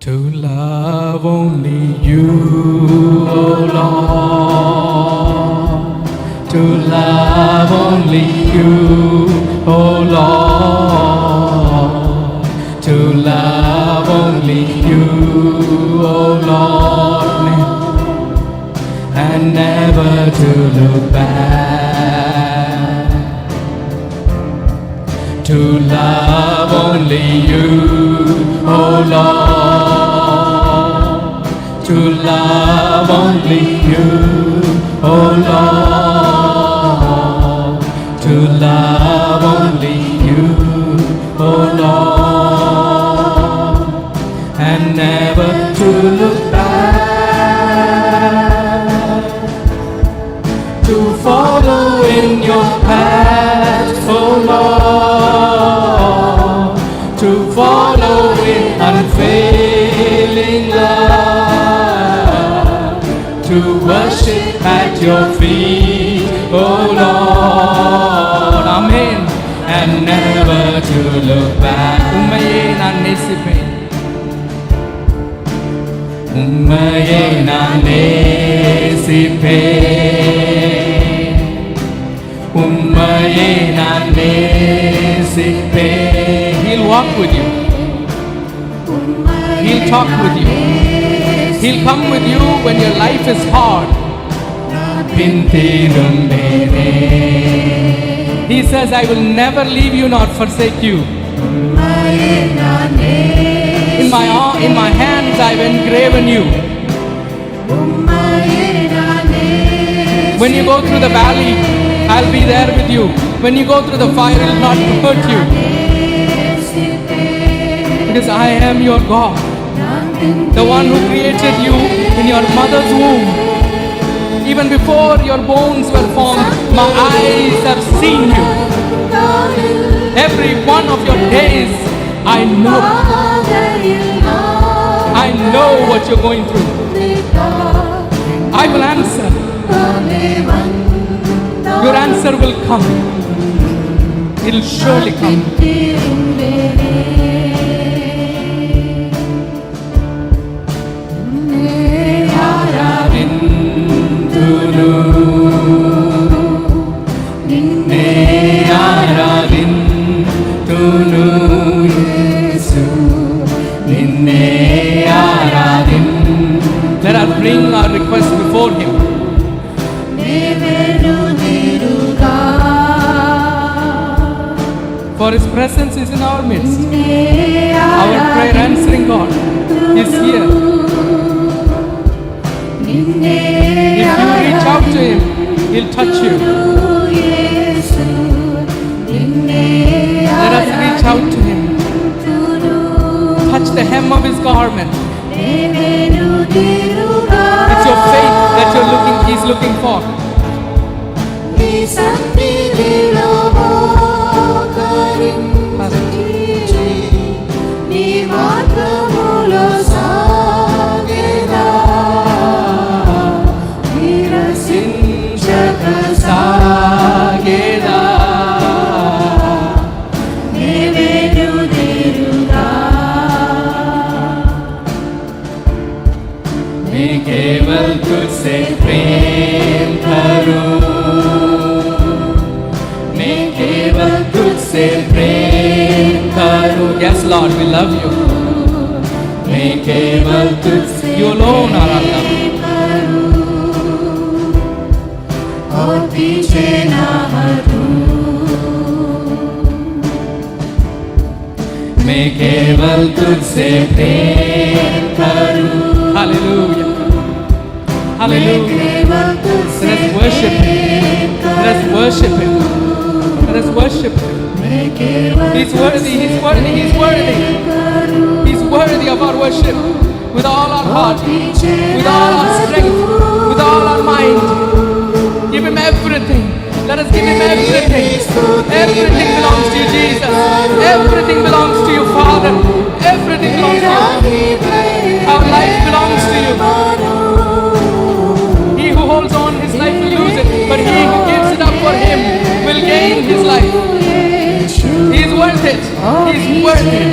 To love only you, oh Lord. To love only you, oh Lord. To love only you, oh Lord. And never to look back. To love only you, oh Lord. To love only you, oh Lord. To love only you, oh Lord. And never to look back. To follow in your path, oh Lord. To follow in unfailing love. To worship at your feet, oh Lord. Amen. And never to look back. உம்மையே நான் நேசிப்பேன். உம்மையே நான் நேசிப்பேன். உம்மையே நான் நேசிப்பேன். He'll walk with you. He'll talk with you. He'll come with you when your life is hard. He says, I will never leave you nor forsake you. In my hands I've engraven you. When you go through the valley, I'll be there with you. When you go through the fire, it will not hurt you. Because I am your God, the one who created you in your mother's womb. Even before your bones were formed, my eyes have seen you. Every one of your days, I know. I know what you're going through. I will answer. Your answer will come. It will surely come. Let us bring our request before Him. For His presence is in our midst. Our prayer answering God is here. If you reach out to Him, He'll touch you. Let us reach out to Him. Touch the hem of His garment. It's your faith that He's looking for. केवल तुझसे प्रेम करूं, मैं केवल तुझसे प्रेम करूं. Yes Lord, we love you. मैं केवल तुझसे You alone are our love. और पीछे ना हटूं. मैं केवल तुझसे प्रेम करूं. Hallelujah. Hallelujah. Let us worship Him. Let us worship Him. Let us worship Him. He's worthy. He's worthy. He's worthy. He's worthy of our worship. With all our heart, with all our strength, with all our mind. Give Him everything. Let us give Him everything. Everything belongs to you, Jesus. Everything belongs to you, Father. Everything belongs to you. Our life belongs to you. He who holds on his life will lose it, but he who gives it up for Him will gain his life. He is worth it. He is worth it.